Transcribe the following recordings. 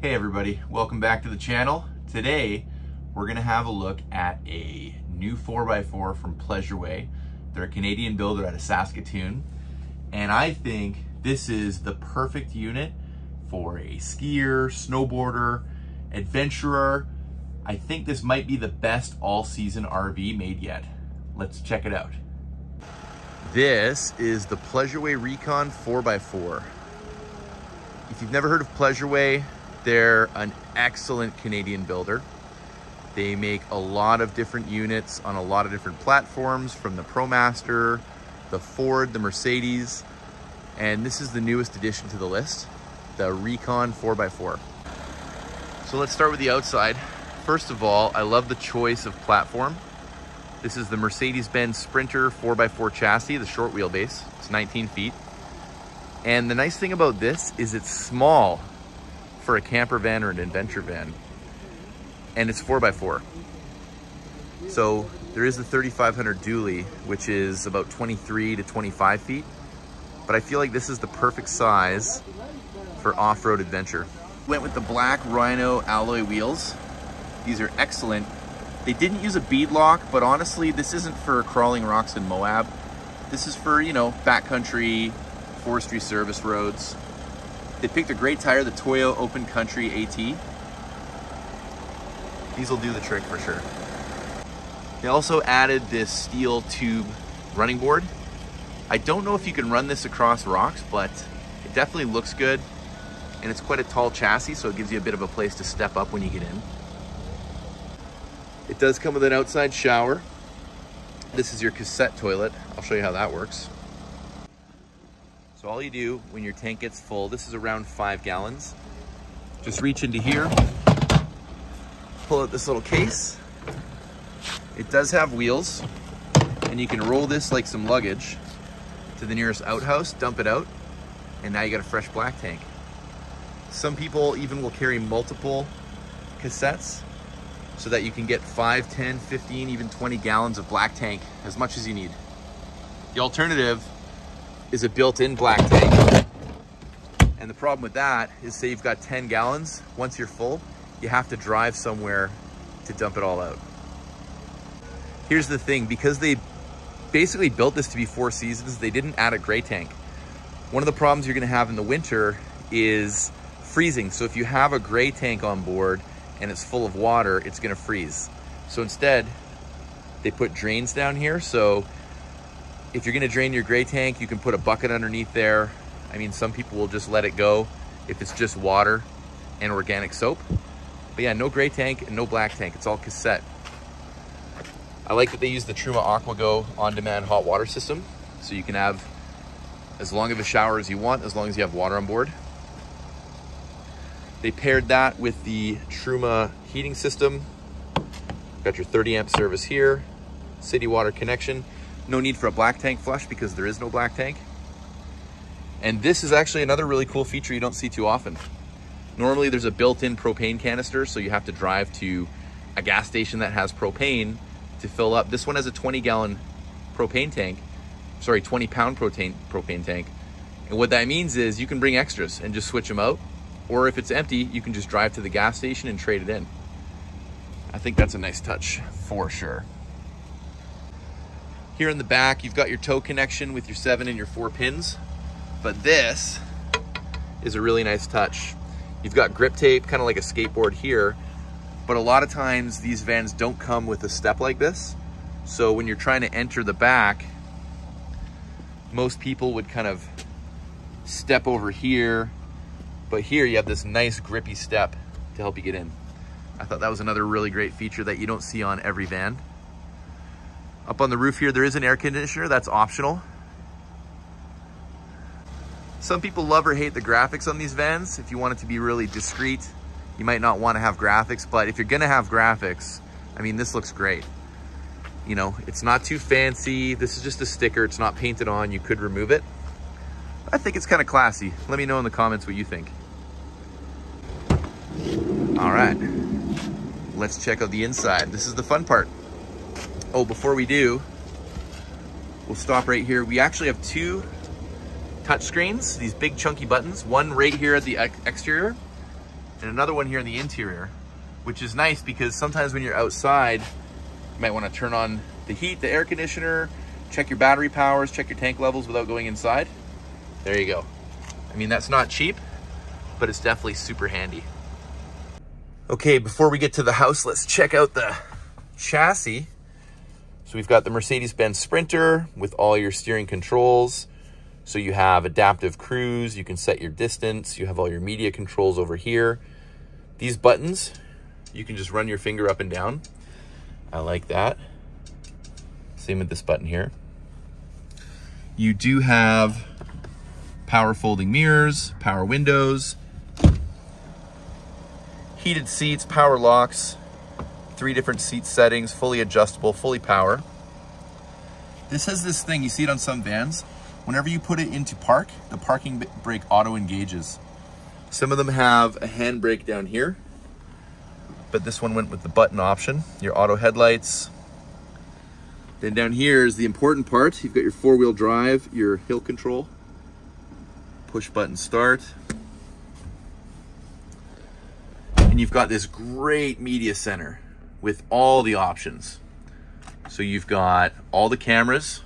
Hey everybody, welcome back to the channel. Today, we're gonna have a look at a new 4x4 from Pleasure-Way. They're a Canadian builder out of Saskatoon. And I think this is the perfect unit for a skier, snowboarder, adventurer. I think this might be the best all-season RV made yet. Let's check it out. This is the Pleasure-Way Rekon 4x4. If you've never heard of Pleasure-Way, they're an excellent Canadian builder. They make a lot of different units on a lot of different platforms, from the ProMaster, the Ford, the Mercedes, and this is the newest addition to the list, the Rekon 4x4. So let's start with the outside. First of all, I love the choice of platform. This is the Mercedes-Benz Sprinter 4x4 chassis, the short wheelbase. It's 19 feet. And the nice thing about this is it's small for a camper van or an adventure van, and it's 4x4. So there is the 3500 dually, which is about 23 to 25 feet, but I feel like this is the perfect size for off-road adventure. Went with the black Rhino alloy wheels. These are excellent. They didn't use a bead lock, but honestly, this isn't for crawling rocks in Moab. This is for, you know, backcountry, forestry service roads. They picked a great tire, the Toyo Open Country AT. These will do the trick for sure. They also added this steel tube running board. I don't know if you can run this across rocks, but it definitely looks good. And it's quite a tall chassis, so it gives you a bit of a place to step up when you get in. It does come with an outside shower. This is your cassette toilet. I'll show you how that works. So all you do when your tank gets full, this is around 5 gallons, just reach into here, pull out this little case. It does have wheels, and you can roll this like some luggage to the nearest outhouse, dump it out, and now you got a fresh black tank. Some people even will carry multiple cassettes so that you can get 5, 10, 15, even 20 gallons of black tank, as much as you need. The alternative is a built-in black tank. And the problem with that is, say you've got 10 gallons, once you're full, you have to drive somewhere to dump it all out. Here's the thing, because they basically built this to be 4 seasons, they didn't add a gray tank. One of the problems you're gonna have in the winter is freezing. So if you have a gray tank on board and it's full of water, it's gonna freeze. So instead, they put drains down here. So if you're gonna drain your gray tank, you can put a bucket underneath there. I mean, some people will just let it go if it's just water and organic soap. But yeah, no gray tank and no black tank. It's all cassette. I like that they use the Truma AquaGo on-demand hot water system. So you can have as long of a shower as you want, as long as you have water on board. They paired that with the Truma heating system. Got your 30 amp service here, city water connection. No need for a black tank flush because there is no black tank. And this is actually another really cool feature you don't see too often. Normally there's a built-in propane canister, so you have to drive to a gas station that has propane to fill up. This one has a 20-gallon propane tank, sorry, 20-pound propane tank. And what that means is you can bring extras and just switch them out. Or if it's empty, you can just drive to the gas station and trade it in. I think that's a nice touch for sure. Here in the back, you've got your tow connection with your 7 and your 4 pins, but this is a really nice touch. You've got grip tape, kind of like a skateboard here, but a lot of times these vans don't come with a step like this. So when you're trying to enter the back, most people would kind of step over here, but here you have this nice grippy step to help you get in. I thought that was another really great feature that you don't see on every van. Up on the roof here, there is an air conditioner, that's optional. Some people love or hate the graphics on these vans. If you want it to be really discreet, you might not want to have graphics, but if you're gonna have graphics, I mean, this looks great. You know, it's not too fancy. This is just a sticker, it's not painted on, you could remove it. I think it's kind of classy. Let me know in the comments what you think. All right, let's check out the inside. This is the fun part. Oh, before we do, we'll stop right here. We actually have 2 touch screens, these big chunky buttons, one right here at the exterior and another one here in the interior, which is nice because sometimes when you're outside, you might want to turn on the heat, the air conditioner, check your battery powers, check your tank levels without going inside. There you go. I mean, that's not cheap, but it's definitely super handy. Okay, before we get to the house, let's check out the chassis. So we've got the Mercedes-Benz Sprinter with all your steering controls. So you have adaptive cruise, you can set your distance, you have all your media controls over here. These buttons, you can just run your finger up and down. I like that. Same with this button here. You do have power folding mirrors, power windows, heated seats, power locks, 3 different seat settings, fully adjustable, fully power. This has this thing, you see it on some vans. Whenever you put it into park, the parking brake auto engages. Some of them have a handbrake down here, but this one went with the button option. Your auto headlights. Then down here is the important part. You've got your 4-wheel drive, your hill control, push button start. And you've got this great media center with all the options. So you've got all the cameras,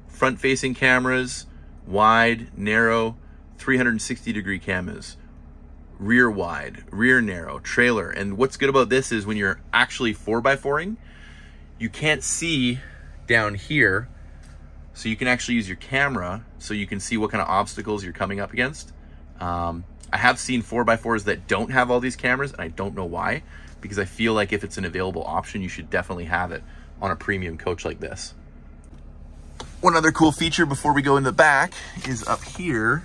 front-facing cameras, wide, narrow, 360-degree cameras, rear wide, rear narrow, trailer. And what's good about this is when you're actually 4x4ing, you can't see down here, so you can actually use your camera so you can see what kind of obstacles you're coming up against. I have seen 4x4s that don't have all these cameras, and I don't know why, because I feel like if it's an available option, you should definitely have it on a premium coach like this. One other cool feature before we go in the back is up here.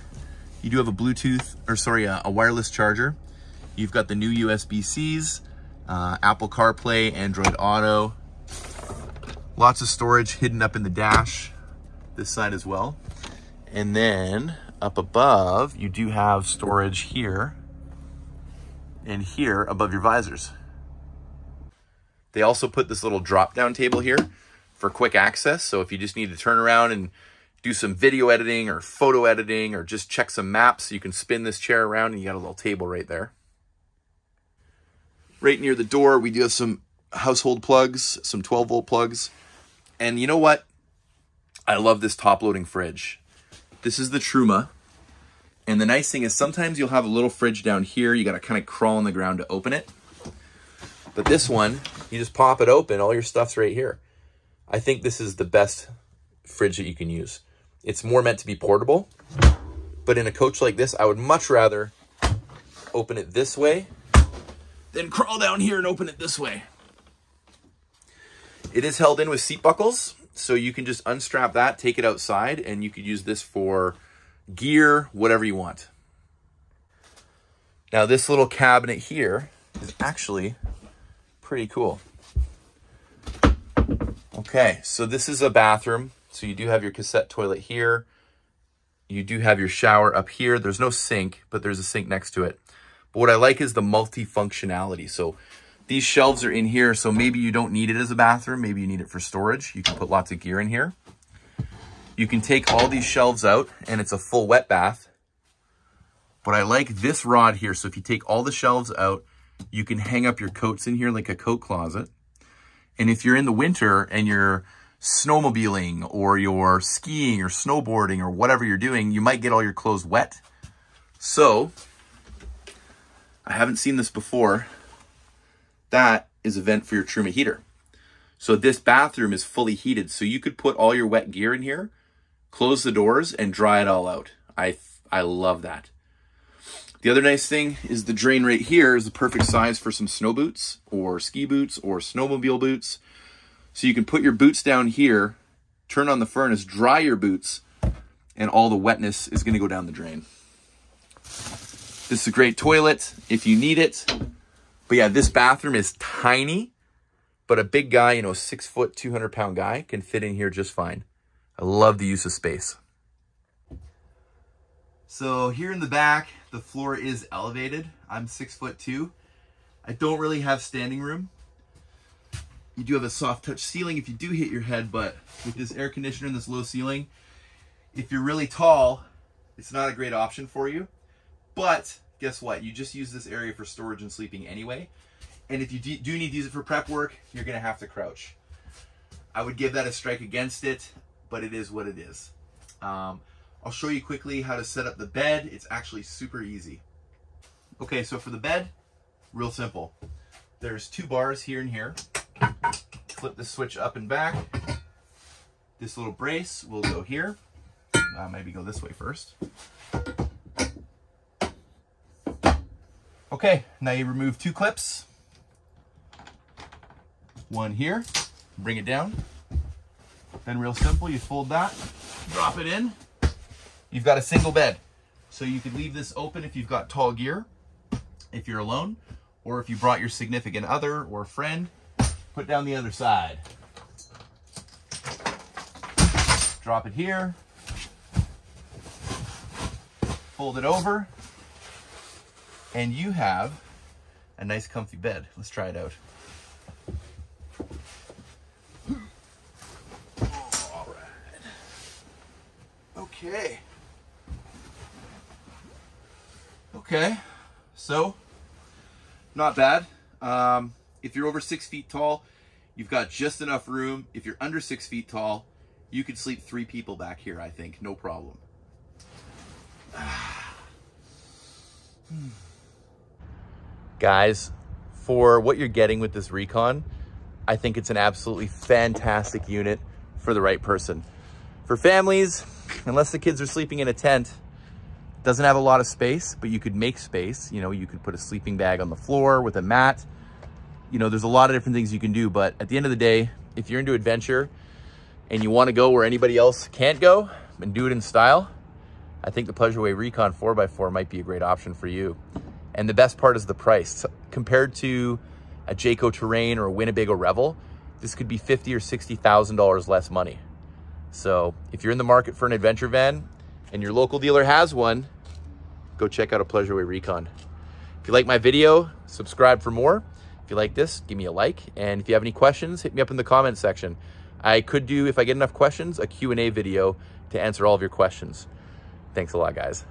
You do have a Bluetooth, or sorry, a wireless charger. You've got the new USB-Cs, Apple CarPlay, Android Auto. Lots of storage hidden up in the dash, this side as well. And then up above, you do have storage here and here above your visors. They also put this little drop-down table here for quick access. So if you just need to turn around and do some video editing or photo editing or just check some maps, you can spin this chair around and you got a little table right there. Right near the door, we do have some household plugs, some 12-volt plugs. And you know what? I love this top-loading fridge. This is the Truma. And the nice thing is sometimes you'll have a little fridge down here. You got to kind of crawl on the ground to open it. But this one, you just pop it open. All your stuff's right here. I think this is the best fridge that you can use. It's more meant to be portable. But in a coach like this, I would much rather open it this way than crawl down here and open it this way. It is held in with seat buckles, so you can just unstrap that, take it outside, and you could use this for gear, whatever you want. Now this little cabinet here is actually pretty cool. Okay, so this is a bathroom. So you do have your cassette toilet here. You do have your shower up here. There's no sink, but there's a sink next to it. But what I like is the multi-functionality. So these shelves are in here, so maybe you don't need it as a bathroom. Maybe you need it for storage. You can put lots of gear in here. You can take all these shelves out, and it's a full wet bath. But I like this rod here. So if you take all the shelves out, you can hang up your coats in here like a coat closet. And if you're in the winter and you're snowmobiling or you're skiing or snowboarding or whatever you're doing, you might get all your clothes wet. So I haven't seen this before. That is a vent for your Truma heater. So this bathroom is fully heated. So you could put all your wet gear in here, close the doors, and dry it all out. I love that. The other nice thing is the drain right here is the perfect size for some snow boots or ski boots or snowmobile boots. So you can put your boots down here, turn on the furnace, dry your boots, and all the wetness is going to go down the drain. This is a great toilet if you need it. But yeah, this bathroom is tiny, but a big guy, you know, 6 foot, 200-pound guy can fit in here just fine. I love the use of space. So here in the back, the floor is elevated. I'm 6'2". I don't really have standing room. You do have a soft touch ceiling if you do hit your head, but with this air conditioner and this low ceiling, if you're really tall, it's not a great option for you. But guess what? You just use this area for storage and sleeping anyway. And if you do need to use it for prep work, you're gonna have to crouch. I would give that a strike against it, but it is what it is. I'll show you quickly how to set up the bed. It's actually super easy. Okay, so for the bed, real simple. There's 2 bars here and here. Flip the switch up and back. This little brace will go here. Maybe go this way first. Okay, now you remove 2 clips. One here, bring it down. Then real simple, you fold that, drop it in. You've got a single bed. So you could leave this open if you've got tall gear, if you're alone, or if you brought your significant other or friend, put down the other side. Drop it here, fold it over, and you have a nice comfy bed. Let's try it out. All right. Okay. Okay, so not bad. If you're over 6 feet tall, you've got just enough room. If you're under 6 feet tall, you could sleep 3 people back here, I think, no problem. Guys, for what you're getting with this Rekon, I think it's an absolutely fantastic unit for the right person. For families, unless the kids are sleeping in a tent, it doesn't have a lot of space, but you could make space. You know, you could put a sleeping bag on the floor with a mat. You know, there's a lot of different things you can do, but at the end of the day, if you're into adventure and you want to go where anybody else can't go and do it in style, I think the Pleasure-Way Rekon 4x4 might be a great option for you. And the best part is the price. Compared to a Jayco Terrain or a Winnebago Revel, this could be $50,000 or $60,000 less money. So if you're in the market for an adventure van and your local dealer has one, go check out a Pleasure-Way Rekon. If you like my video, subscribe for more. If you like this, give me a like. And if you have any questions, hit me up in the comment section. I could do, if I get enough questions, a Q&A video to answer all of your questions. Thanks a lot, guys.